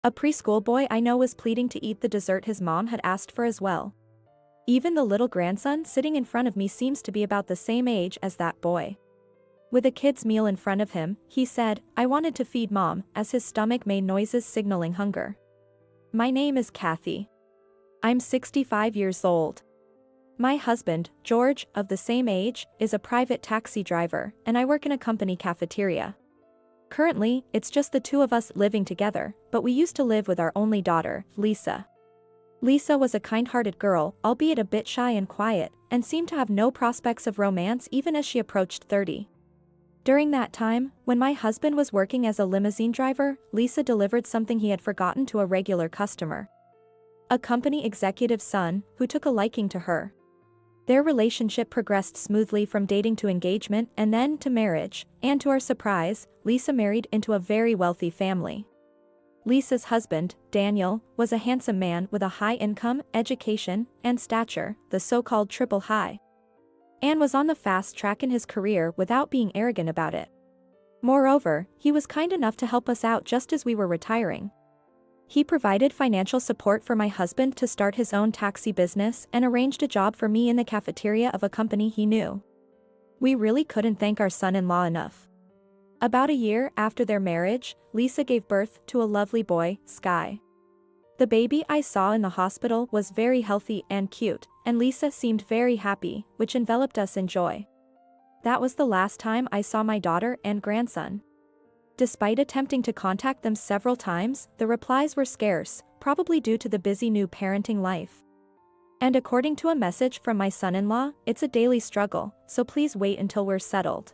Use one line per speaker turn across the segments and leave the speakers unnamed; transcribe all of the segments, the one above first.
A preschool boy I know was pleading to eat the dessert his mom had asked for as well. Even the little grandson sitting in front of me seems to be about the same age as that boy. With a kid's meal in front of him, he said, "I wanted to feed mom," as his stomach made noises signaling hunger. My name is Kathy. I'm 65 years old. My husband, George, of the same age, is a private taxi driver, and I work in a company cafeteria. Currently, it's just the two of us living together, but we used to live with our only daughter, Lisa. Lisa was a kind-hearted girl, albeit a bit shy and quiet, and seemed to have no prospects of romance even as she approached 30. During that time, when my husband was working as a limousine driver, Lisa delivered something he had forgotten to a regular customer. A company executive's son, who took a liking to her. Their relationship progressed smoothly from dating to engagement and then to marriage, and to our surprise, Lisa married into a very wealthy family. Lisa's husband, Daniel, was a handsome man with a high income, education, and stature, the so-called triple high. And was on the fast track in his career without being arrogant about it. Moreover, he was kind enough to help us out just as we were retiring. He provided financial support for my husband to start his own taxi business and arranged a job for me in the cafeteria of a company he knew. We really couldn't thank our son-in-law enough. About a year after their marriage, Lisa gave birth to a lovely boy, Sky. The baby I saw in the hospital was very healthy and cute, and Lisa seemed very happy, which enveloped us in joy. That was the last time I saw my daughter and grandson. Despite attempting to contact them several times, the replies were scarce, probably due to the busy new parenting life. And according to a message from my son-in-law, it's a daily struggle, so please wait until we're settled.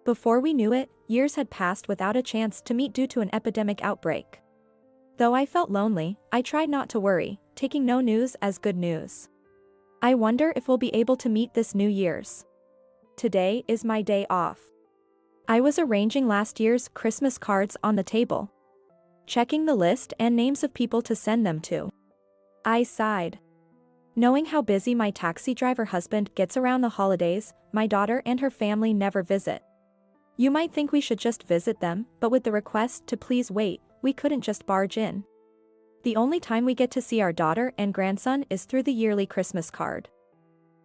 Before we knew it, years had passed without a chance to meet due to an epidemic outbreak. Though I felt lonely, I tried not to worry, taking no news as good news. I wonder if we'll be able to meet this New Year's. Today is my day off. I was arranging last year's Christmas cards on the table, checking the list and names of people to send them to. I sighed. Knowing how busy my taxi driver husband gets around the holidays, my daughter and her family never visit. You might think we should just visit them, but with the request to please wait, we couldn't just barge in. The only time we get to see our daughter and grandson is through the yearly Christmas card.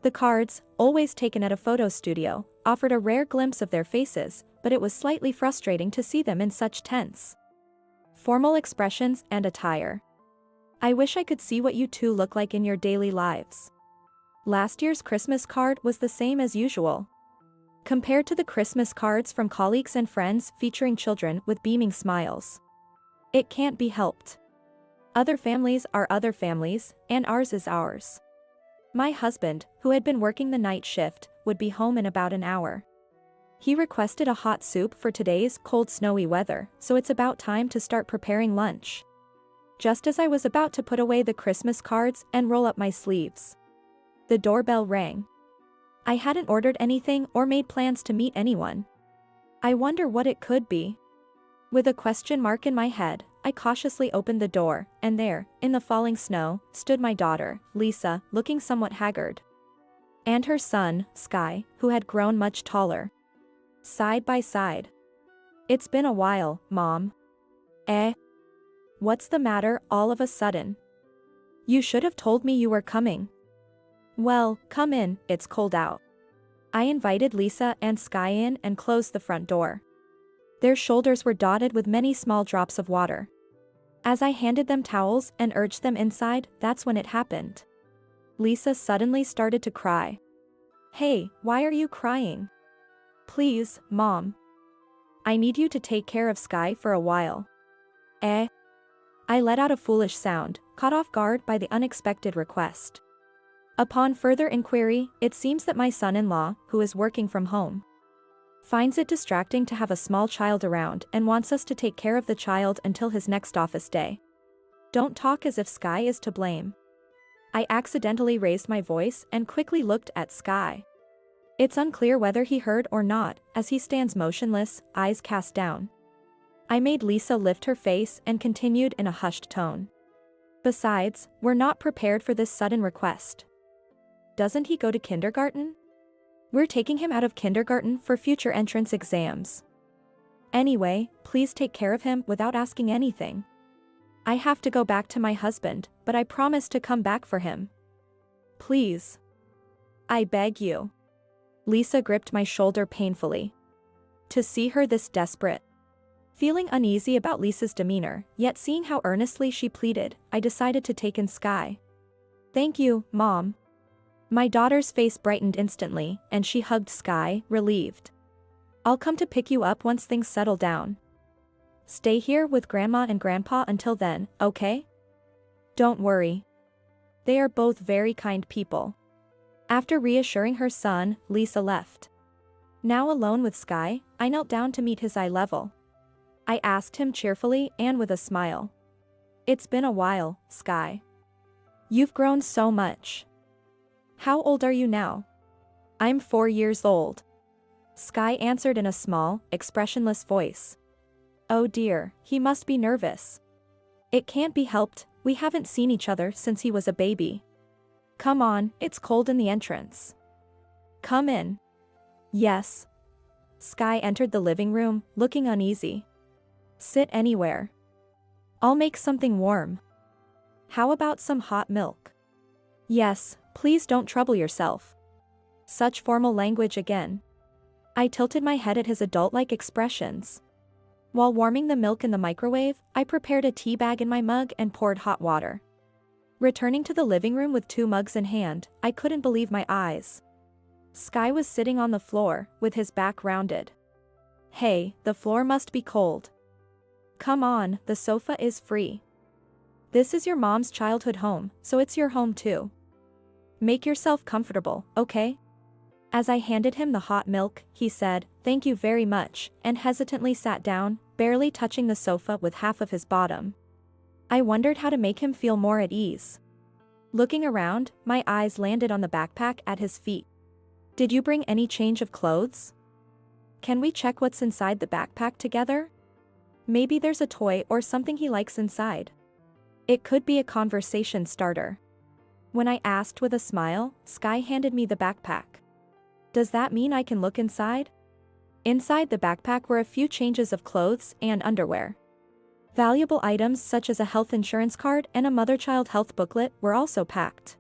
The cards, always taken at a photo studio, offered a rare glimpse of their faces, but it was slightly frustrating to see them in such tense, formal expressions and attire. I wish I could see what you two look like in your daily lives. Last year's Christmas card was the same as usual. Compared to the Christmas cards from colleagues and friends featuring children with beaming smiles. It can't be helped. Other families are other families, and ours is ours. My husband, who had been working the night shift, would be home in about an hour. He requested a hot soup for today's cold snowy weather, so it's about time to start preparing lunch. Just as I was about to put away the Christmas cards and roll up my sleeves, the doorbell rang. I hadn't ordered anything or made plans to meet anyone. I wonder what it could be. With a question mark in my head, I cautiously opened the door, and there, in the falling snow, stood my daughter, Lisa, looking somewhat haggard. And her son, Sky, who had grown much taller. Side by side. "It's been a while, Mom." "Eh? What's the matter all of a sudden? You should have told me you were coming." "Well, come in, it's cold out." I invited Lisa and Sky in and closed the front door. Their shoulders were dotted with many small drops of water. As I handed them towels and urged them inside, that's when it happened. Lisa suddenly started to cry. "Hey, why are you crying?" "Please, Mom. I need you to take care of Sky for a while." "Eh?" I let out a foolish sound, caught off guard by the unexpected request. Upon further inquiry, it seems that my son-in-law, who is working from home, finds it distracting to have a small child around and wants us to take care of the child until his next office day. Don't talk as if Sky is to blame. I accidentally raised my voice and quickly looked at Sky. It's unclear whether he heard or not, as he stands motionless, eyes cast down. I made Lisa lift her face and continued in a hushed tone. "Besides, we're not prepared for this sudden request. Doesn't he go to kindergarten? We're taking him out of kindergarten for future entrance exams. Anyway, please take care of him without asking anything." I have to go back to my husband, but I promise to come back for him. Please. I beg you. Lisa gripped my shoulder painfully. To see her this desperate. Feeling uneasy about Lisa's demeanor, yet seeing how earnestly she pleaded, I decided to take in Sky. Thank you, Mom. My daughter's face brightened instantly, and she hugged Sky, relieved. I'll come to pick you up once things settle down. Stay here with Grandma and Grandpa until then, okay? Don't worry. They are both very kind people. After reassuring her son, Lisa left. Now alone with Sky, I knelt down to meet his eye level. I asked him cheerfully and with a smile. It's been a while, Sky. You've grown so much. How old are you now? I'm 4 years old. Sky answered in a small, expressionless voice. Oh dear, he must be nervous. It can't be helped, we haven't seen each other since he was a baby. Come on, it's cold in the entrance. Come in. Yes. Sky entered the living room, looking uneasy. Sit anywhere. I'll make something warm. How about some hot milk? Yes, please don't trouble yourself. Such formal language again. I tilted my head at his adult-like expressions. While warming the milk in the microwave, I prepared a tea bag in my mug and poured hot water. Returning to the living room with 2 mugs in hand, I couldn't believe my eyes. Sky was sitting on the floor, with his back rounded. Hey, the floor must be cold. Come on, the sofa is free. This is your mom's childhood home, so it's your home too. Make yourself comfortable, okay? As I handed him the hot milk, he said, "Thank you very much," and hesitantly sat down, barely touching the sofa with half of his bottom. I wondered how to make him feel more at ease. Looking around, my eyes landed on the backpack at his feet. Did you bring any change of clothes? Can we check what's inside the backpack together? Maybe there's a toy or something he likes inside. It could be a conversation starter. When I asked with a smile, Sky handed me the backpack. Does that mean I can look inside? Inside the backpack were a few changes of clothes and underwear. Valuable items such as a health insurance card and a mother-child health booklet were also packed.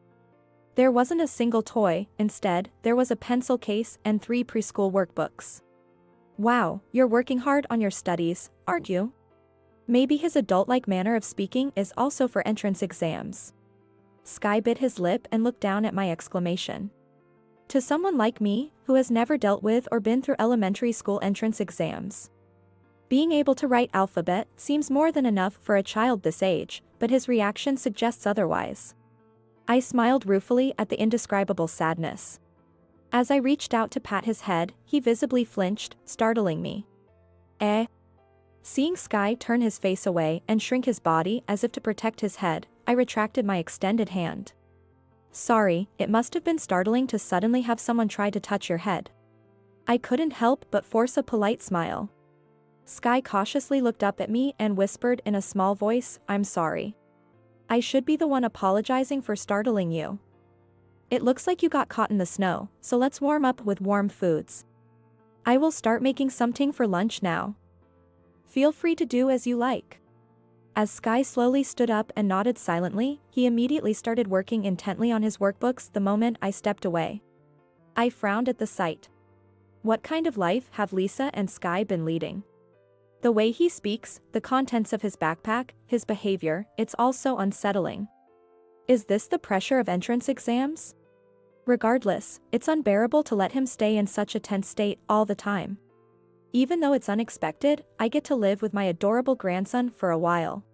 There wasn't a single toy, instead, there was a pencil case and 3 preschool workbooks. Wow, you're working hard on your studies, aren't you? Maybe his adult-like manner of speaking is also for entrance exams. Sky bit his lip and looked down at my exclamation. To someone like me, who has never dealt with or been through elementary school entrance exams, being able to write alphabet seems more than enough for a child this age, but his reaction suggests otherwise. I smiled ruefully at the indescribable sadness. As I reached out to pat his head, he visibly flinched, startling me. Eh? Seeing Sky turn his face away and shrink his body as if to protect his head, I retracted my extended hand. Sorry, it must have been startling to suddenly have someone try to touch your head. I couldn't help but force a polite smile. Sky cautiously looked up at me and whispered in a small voice, "I'm sorry. I should be the one apologizing for startling you. It looks like you got caught in the snow, so let's warm up with warm foods. I will start making something for lunch now. Feel free to do as you like." As Sky slowly stood up and nodded silently, he immediately started working intently on his workbooks the moment I stepped away. I frowned at the sight. What kind of life have Lisa and Sky been leading? The way he speaks, the contents of his backpack, his behavior, it's all so unsettling. Is this the pressure of entrance exams? Regardless, it's unbearable to let him stay in such a tense state all the time. Even though it's unexpected, I get to live with my adorable grandson for a while.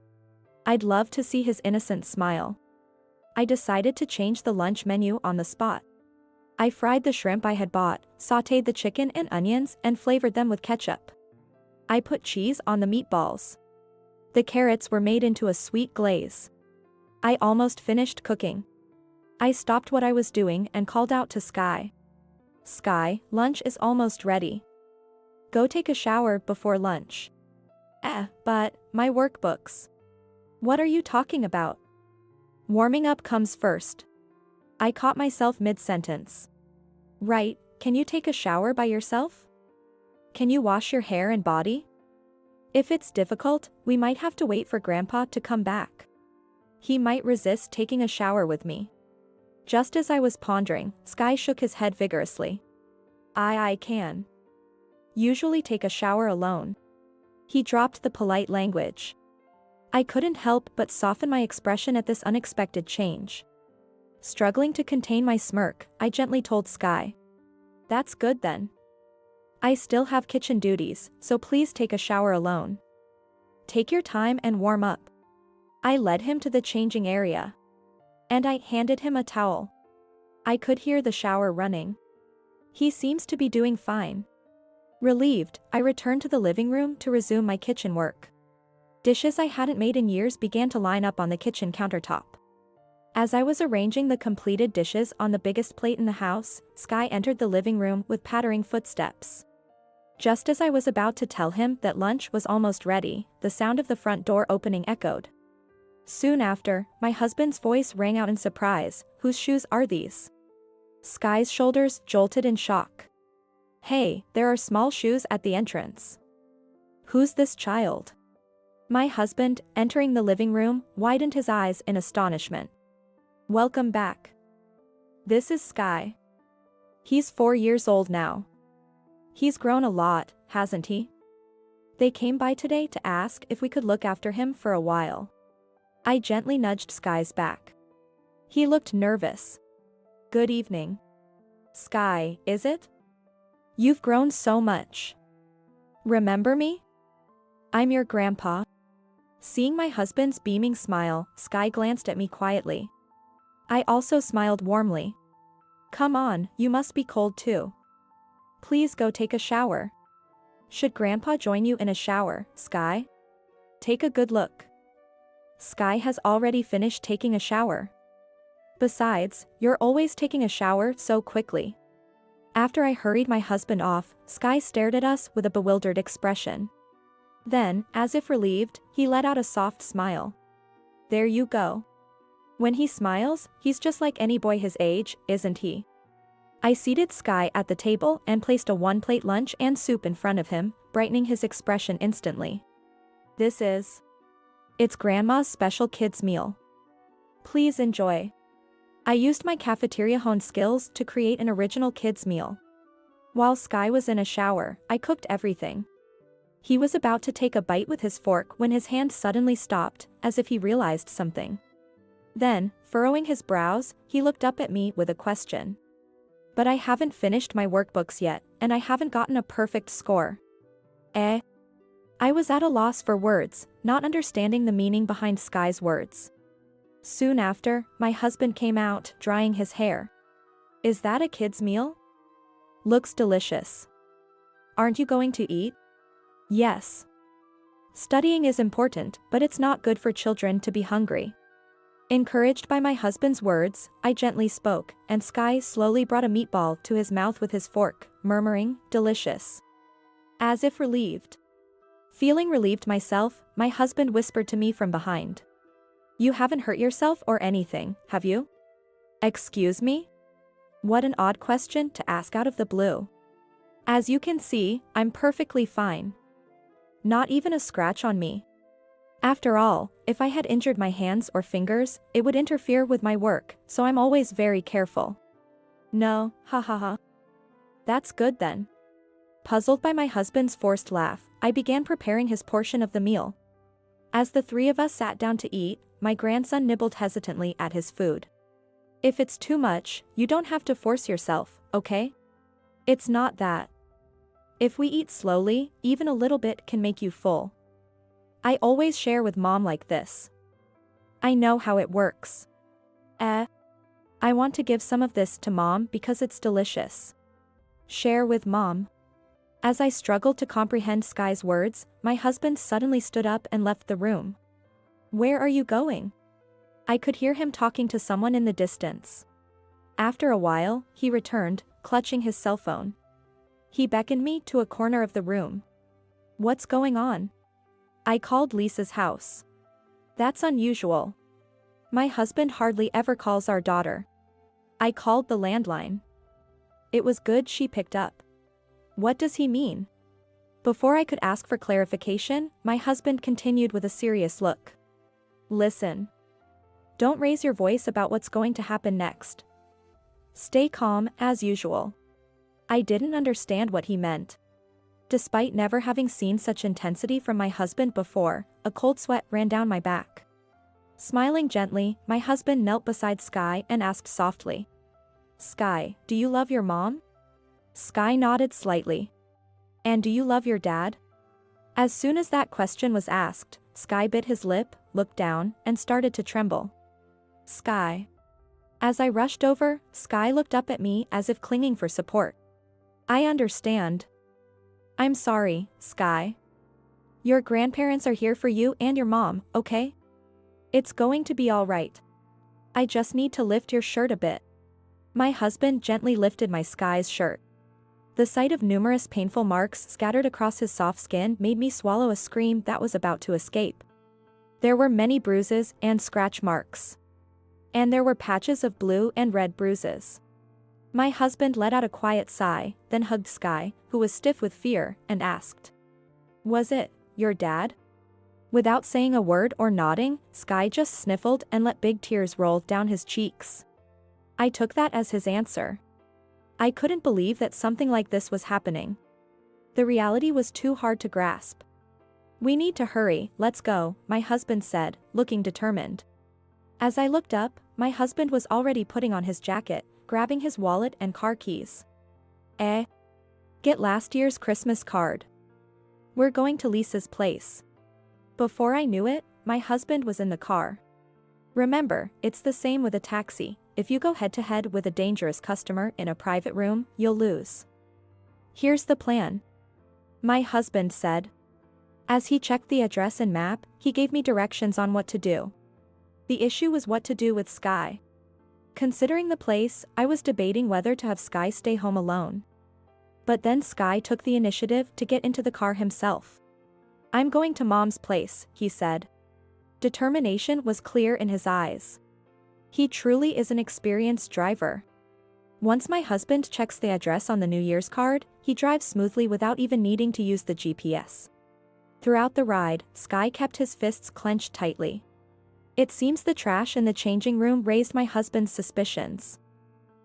I'd love to see his innocent smile. I decided to change the lunch menu on the spot. I fried the shrimp I had bought, sautéed the chicken and onions, and flavored them with ketchup. I put cheese on the meatballs. The carrots were made into a sweet glaze. I almost finished cooking. I stopped what I was doing and called out to Sky. "Sky, lunch is almost ready. Go take a shower before lunch." But my workbooks. What are you talking about? Warming up comes first. I caught myself mid-sentence. Right, can you take a shower by yourself? Can you wash your hair and body? If it's difficult, we might have to wait for Grandpa to come back. He might resist taking a shower with me. Just as I was pondering, Sky shook his head vigorously. I can usually take a shower alone. He dropped the polite language. I couldn't help but soften my expression at this unexpected change. Struggling to contain my smirk, I gently told Sky. That's good then. I still have kitchen duties, so please take a shower alone. Take your time and warm up. I led him to the changing area. And I handed him a towel. I could hear the shower running. He seems to be doing fine. Relieved, I returned to the living room to resume my kitchen work. Dishes I hadn't made in years began to line up on the kitchen countertop. As I was arranging the completed dishes on the biggest plate in the house, Sky entered the living room with pattering footsteps. Just as I was about to tell him that lunch was almost ready, the sound of the front door opening echoed. Soon after, my husband's voice rang out in surprise. Whose shoes are these? Sky's shoulders jolted in shock. Hey, there are small shoes at the entrance. Who's this child? My husband, entering the living room, widened his eyes in astonishment. Welcome back. This is Sky. He's 4 years old now. He's grown a lot, hasn't he? They came by today to ask if we could look after him for a while. I gently nudged Sky's back. He looked nervous. Good evening. Sky, is it? You've grown so much. Remember me? I'm your grandpa. Seeing my husband's beaming smile, Sky glanced at me quietly. I also smiled warmly. Come on, you must be cold too. Please go take a shower. Should Grandpa join you in a shower, Sky? Take a good look. Sky has already finished taking a shower. Besides, you're always taking a shower so quickly. After I hurried my husband off, Sky stared at us with a bewildered expression. Then, as if relieved, he let out a soft smile. There you go. When he smiles, he's just like any boy his age, isn't he? I seated Sky at the table and placed a one-plate lunch and soup in front of him, brightening his expression instantly. It's Grandma's special kids' meal. Please enjoy. I used my cafeteria honed skills to create an original kids' meal. While Sky was in a shower, I cooked everything. He was about to take a bite with his fork when his hand suddenly stopped, as if he realized something. Then, furrowing his brows, he looked up at me with a question. But I haven't finished my workbooks yet, and I haven't gotten a perfect score. I was at a loss for words, not understanding the meaning behind Sky's words. Soon after, my husband came out, drying his hair. Is that a kid's meal? Looks delicious. Aren't you going to eat? Yes. Studying is important, but it's not good for children to be hungry. Encouraged by my husband's words, I gently spoke, and Sky slowly brought a meatball to his mouth with his fork, murmuring, delicious. As if relieved. Feeling relieved myself, my husband whispered to me from behind. You haven't hurt yourself or anything, have you? Excuse me? What an odd question to ask out of the blue. As you can see, I'm perfectly fine. Not even a scratch on me. After all, if I had injured my hands or fingers, it would interfere with my work, so I'm always very careful. No, ha ha ha. That's good then. Puzzled by my husband's forced laugh, I began preparing his portion of the meal. As the three of us sat down to eat, my grandson nibbled hesitantly at his food. If it's too much, you don't have to force yourself, okay? It's not that. If we eat slowly, even a little bit can make you full. I always share with Mom like this. I know how it works. I want to give some of this to Mom because it's delicious. Share with Mom. As I struggled to comprehend Sky's words, my husband suddenly stood up and left the room. Where are you going? I could hear him talking to someone in the distance. After a while, he returned, clutching his cell phone. He beckoned me to a corner of the room. What's going on? I called Lisa's house. That's unusual. My husband hardly ever calls our daughter. I called the landline. It was good she picked up. What does he mean? Before I could ask for clarification, my husband continued with a serious look. Listen. Don't raise your voice about what's going to happen next. Stay calm, as usual. I didn't understand what he meant. Despite never having seen such intensity from my husband before, a cold sweat ran down my back. Smiling gently, my husband knelt beside Sky and asked softly. Sky, do you love your mom? Sky nodded slightly. And do you love your dad? As soon as that question was asked, Sky bit his lip, looked down, and started to tremble. Sky. As I rushed over, Sky looked up at me as if clinging for support. I understand. I'm sorry, Sky. Your grandparents are here for you and your mom, okay? It's going to be all right. I just need to lift your shirt a bit. My husband gently lifted my Sky's shirt. The sight of numerous painful marks scattered across his soft skin made me swallow a scream that was about to escape. There were many bruises and scratch marks. And there were patches of blue and red bruises. My husband let out a quiet sigh, then hugged Sky, who was stiff with fear, and asked. Was it your dad? Without saying a word or nodding, Sky just sniffled and let big tears roll down his cheeks. I took that as his answer. I couldn't believe that something like this was happening. The reality was too hard to grasp. We need to hurry, let's go, my husband said, looking determined. As I looked up, my husband was already putting on his jacket, grabbing his wallet and car keys. Get last year's Christmas card. We're going to Lisa's place. Before I knew it, my husband was in the car. Remember, it's the same with a taxi. If you go head-to-head with a dangerous customer in a private room, you'll lose. Here's the plan. My husband said. As he checked the address and map, he gave me directions on what to do. The issue was what to do with Sky. Considering the place, I was debating whether to have Sky stay home alone. But then Sky took the initiative to get into the car himself. I'm going to Mom's place, he said. Determination was clear in his eyes. He truly is an experienced driver. Once my husband checks the address on the New Year's card, he drives smoothly without even needing to use the GPS. Throughout the ride, Sky kept his fists clenched tightly. It seems the trash in the changing room raised my husband's suspicions.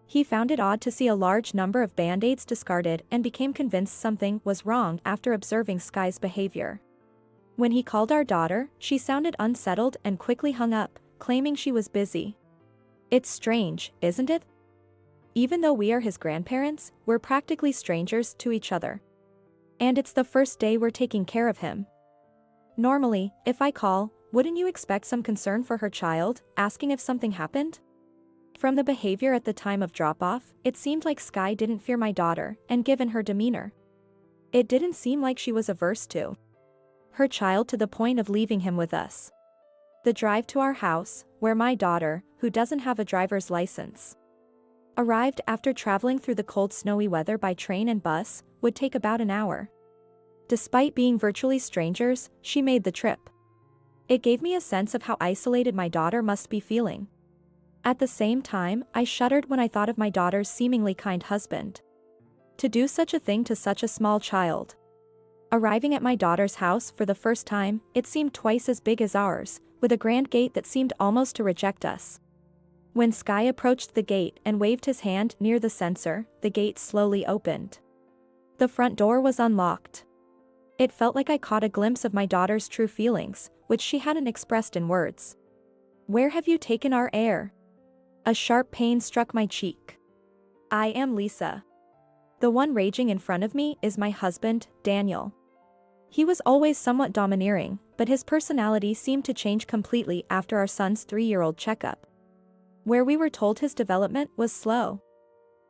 He found it odd to see a large number of band-aids discarded and became convinced something was wrong after observing Sky's behavior. When he called our daughter, she sounded unsettled and quickly hung up, claiming she was busy. It's strange, isn't it? Even though we are his grandparents, we're practically strangers to each other. And it's the first day we're taking care of him. Normally, if I call, wouldn't you expect some concern for her child, asking if something happened? From the behavior at the time of drop-off, it seemed like Sky didn't fear my daughter, and given her demeanor, it didn't seem like she was averse to her child to the point of leaving him with us. The drive to our house, where my daughter, who doesn't have a driver's license, arrived after traveling through the cold snowy weather by train and bus, would take about an hour. Despite being virtually strangers, she made the trip. It gave me a sense of how isolated my daughter must be feeling. At the same time, I shuddered when I thought of my daughter's seemingly kind husband. To do such a thing to such a small child. Arriving at my daughter's house for the first time, it seemed twice as big as ours, with a grand gate that seemed almost to reject us. When Sky approached the gate and waved his hand near the sensor, the gate slowly opened. The front door was unlocked. It felt like I caught a glimpse of my daughter's true feelings, which she hadn't expressed in words. Where have you taken our heir? A sharp pain struck my cheek. I am Lisa. The one raging in front of me is my husband, Daniel. He was always somewhat domineering, but his personality seemed to change completely after our son's 3-year-old checkup, where we were told his development was slow.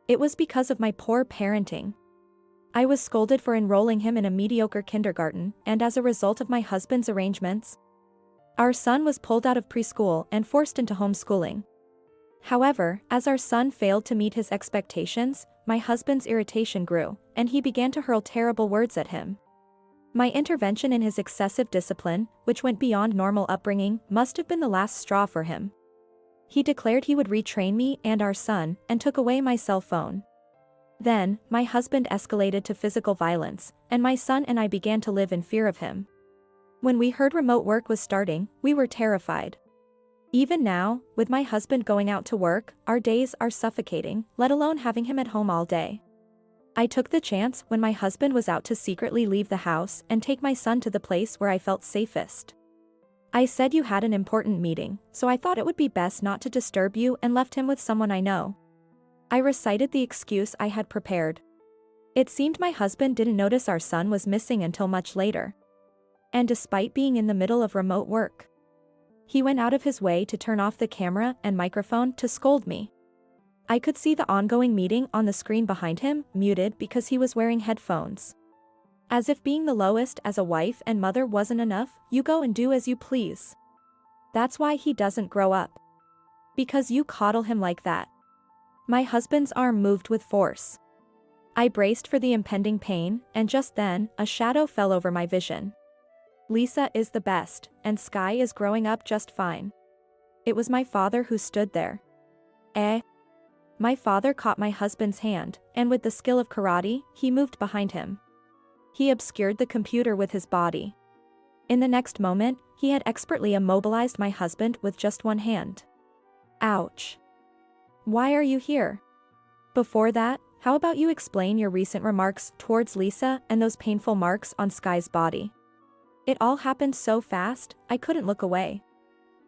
It was because of my poor parenting. I was scolded for enrolling him in a mediocre kindergarten, and as a result of my husband's arrangements, our son was pulled out of preschool and forced into homeschooling. However, as our son failed to meet his expectations, my husband's irritation grew, and he began to hurl terrible words at him. My intervention in his excessive discipline, which went beyond normal upbringing, must have been the last straw for him. He declared he would retrain me and our son, and took away my cell phone. Then, my husband escalated to physical violence, and my son and I began to live in fear of him. When we heard remote work was starting, we were terrified. Even now, with my husband going out to work, our days are suffocating, let alone having him at home all day. I took the chance when my husband was out to secretly leave the house and take my son to the place where I felt safest. I said you had an important meeting, so I thought it would be best not to disturb you and left him with someone I know. I recited the excuse I had prepared. It seemed my husband didn't notice our son was missing until much later. And despite being in the middle of remote work, he went out of his way to turn off the camera and microphone to scold me. I could see the ongoing meeting on the screen behind him, muted because he was wearing headphones. As if being the lowest as a wife and mother wasn't enough, you go and do as you please. That's why he doesn't grow up. Because you coddle him like that. My husband's arm moved with force. I braced for the impending pain, and just then, a shadow fell over my vision. Lisa is the best, and Sky is growing up just fine. It was my father who stood there. My father caught my husband's hand, and with the skill of karate, he moved behind him. He obscured the computer with his body. In the next moment, he had expertly immobilized my husband with just one hand. Ouch. Why are you here? Before that, how about you explain your recent remarks towards Lisa and those painful marks on Sky's body? It all happened so fast, I couldn't look away.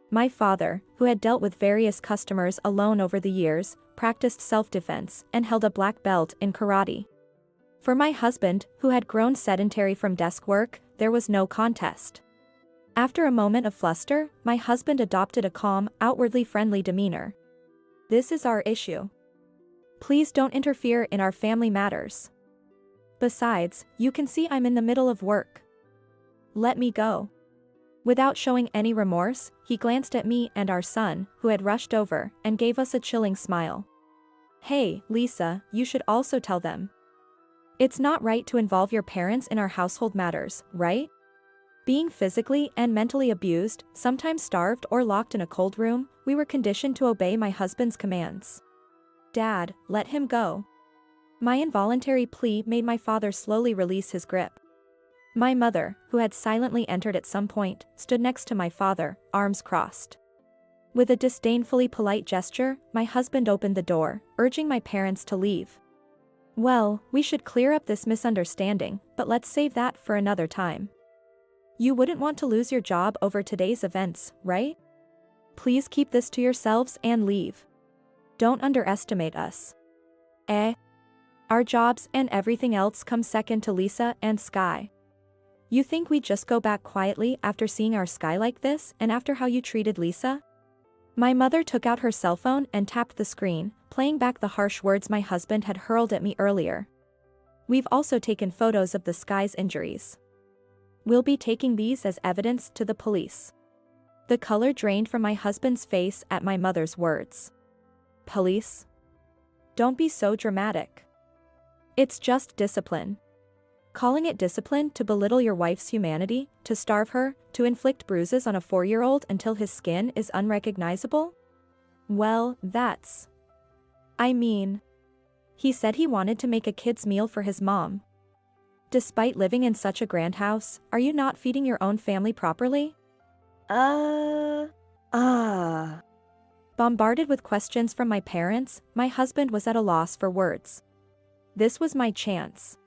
My father, who had dealt with various customers alone over the years, practiced self-defense and held a black belt in karate. For my husband, who had grown sedentary from desk work, there was no contest. After a moment of fluster, my husband adopted a calm, outwardly friendly demeanor. This is our issue. Please don't interfere in our family matters. Besides, you can see I'm in the middle of work. Let me go. Without showing any remorse, he glanced at me and our son, who had rushed over, and gave us a chilling smile. Hey, Lisa, you should also tell them. It's not right to involve your parents in our household matters, right? Being physically and mentally abused, sometimes starved or locked in a cold room, we were conditioned to obey my husband's commands. Dad, let him go. My involuntary plea made my father slowly release his grip. My mother, who had silently entered at some point, stood next to my father, arms crossed. With a disdainfully polite gesture, my husband opened the door, urging my parents to leave. Well, we should clear up this misunderstanding, but let's save that for another time. You wouldn't want to lose your job over today's events, right? Please keep this to yourselves and leave. Don't underestimate us. Our jobs and everything else come second to Lisa and Sky. You think we'd just go back quietly after seeing our Sky like this and after how you treated Lisa? My mother took out her cell phone and tapped the screen, playing back the harsh words my husband had hurled at me earlier. We've also taken photos of the Sky's injuries. We'll be taking these as evidence to the police. The color drained from my husband's face at my mother's words. Police? Don't be so dramatic. It's just discipline. Calling it discipline to belittle your wife's humanity, to starve her, to inflict bruises on a 4-year-old until his skin is unrecognizable? Well, that's... I mean... He said he wanted to make a kid's meal for his mom. Despite living in such a grand house, are you not feeding your own family properly? Bombarded with questions from my parents, my husband was at a loss for words. This was my chance.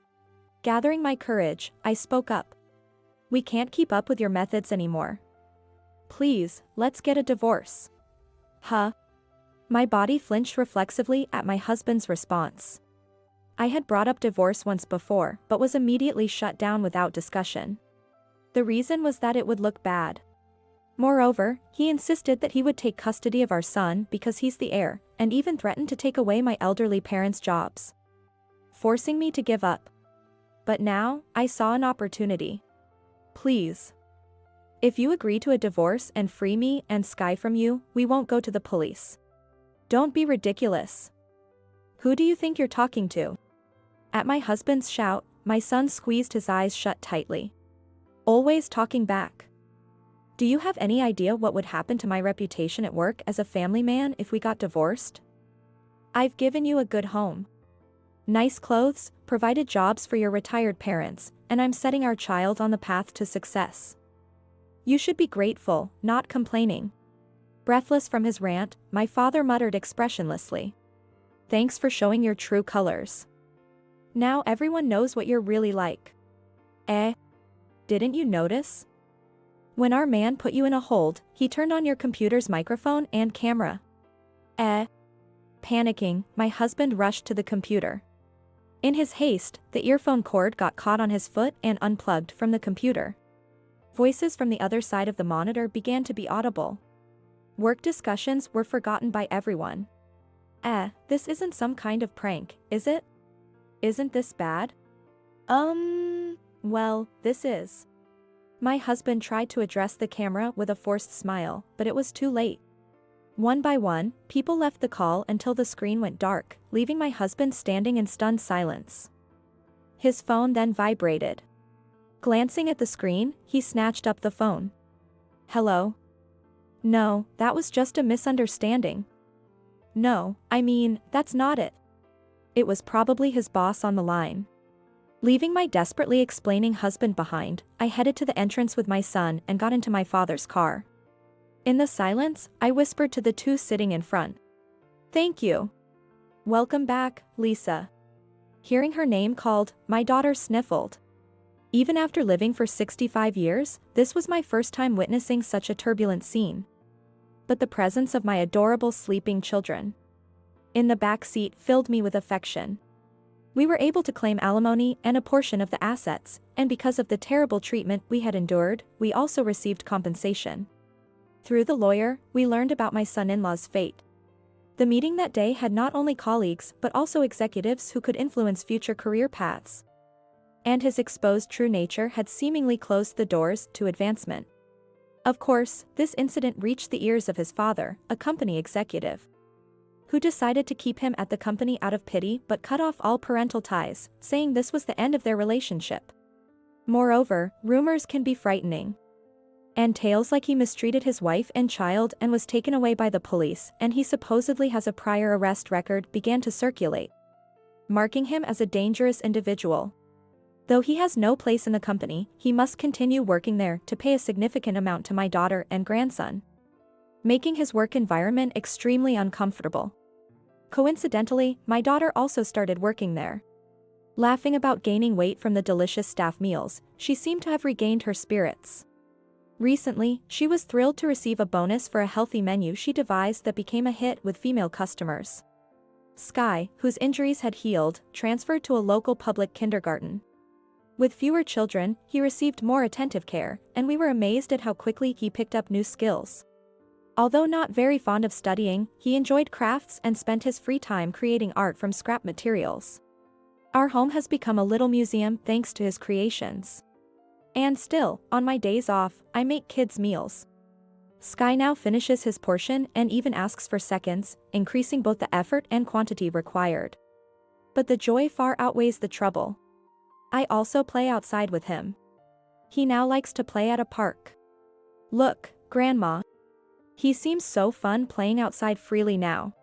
Gathering my courage, I spoke up. We can't keep up with your methods anymore. Please, let's get a divorce. Huh? My body flinched reflexively at my husband's response. I had brought up divorce once before, but was immediately shut down without discussion. The reason was that it would look bad. Moreover, he insisted that he would take custody of our son because he's the heir, and even threatened to take away my elderly parents' jobs, forcing me to give up. But now, I saw an opportunity. Please. If you agree to a divorce and free me and Sky from you, we won't go to the police. Don't be ridiculous. Who do you think you're talking to? At my husband's shout, my son squeezed his eyes shut tightly. Always talking back. Do you have any idea what would happen to my reputation at work as a family man if we got divorced? I've given you a good home. Nice clothes, provided jobs for your retired parents, and I'm setting our child on the path to success. You should be grateful, not complaining. Breathless from his rant, my father muttered expressionlessly. Thanks for showing your true colors. Now everyone knows what you're really like. Didn't you notice? When our man put you in a hold, he turned on your computer's microphone and camera. Panicking, my husband rushed to the computer. In his haste, the earphone cord got caught on his foot and unplugged from the computer. Voices from the other side of the monitor began to be audible. Work discussions were forgotten by everyone. This isn't some kind of prank, is it? Isn't this bad? Well, this is. My husband tried to address the camera with a forced smile, but it was too late. One by one, people left the call until the screen went dark, leaving my husband standing in stunned silence. His phone then vibrated. Glancing at the screen, he snatched up the phone. Hello? No, that was just a misunderstanding. No, I mean, that's not it. It was probably his boss on the line. Leaving my desperately explaining husband behind, I headed to the entrance with my son and got into my father's car. In the silence, I whispered to the two sitting in front. Thank you. Welcome back, Lisa. Hearing her name called, my daughter sniffled. Even after living for 65 years, this was my first time witnessing such a turbulent scene. But the presence of my adorable sleeping children in the back seat filled me with affection. We were able to claim alimony and a portion of the assets, and because of the terrible treatment we had endured, we also received compensation. Through the lawyer, we learned about my son-in-law's fate. The meeting that day had not only colleagues but also executives who could influence future career paths. And his exposed true nature had seemingly closed the doors to advancement. Of course, this incident reached the ears of his father, a company executive, who decided to keep him at the company out of pity but cut off all parental ties, saying this was the end of their relationship. Moreover, rumors can be frightening. And tales like he mistreated his wife and child and was taken away by the police and he supposedly has a prior arrest record began to circulate, marking him as a dangerous individual. Though he has no place in the company, he must continue working there to pay a significant amount to my daughter and grandson, making his work environment extremely uncomfortable. Coincidentally, my daughter also started working there. Laughing about gaining weight from the delicious staff meals, she seemed to have regained her spirits. Recently, she was thrilled to receive a bonus for a healthy menu she devised that became a hit with female customers. Sky, whose injuries had healed, transferred to a local public kindergarten. With fewer children, he received more attentive care, and we were amazed at how quickly he picked up new skills. Although not very fond of studying, he enjoyed crafts and spent his free time creating art from scrap materials. Our home has become a little museum thanks to his creations. And still, on my days off, I make kids' meals. Sky now finishes his portion and even asks for seconds, increasing both the effort and quantity required. But the joy far outweighs the trouble. I also play outside with him. He now likes to play at a park. Look, Grandma. He seems so fun playing outside freely now.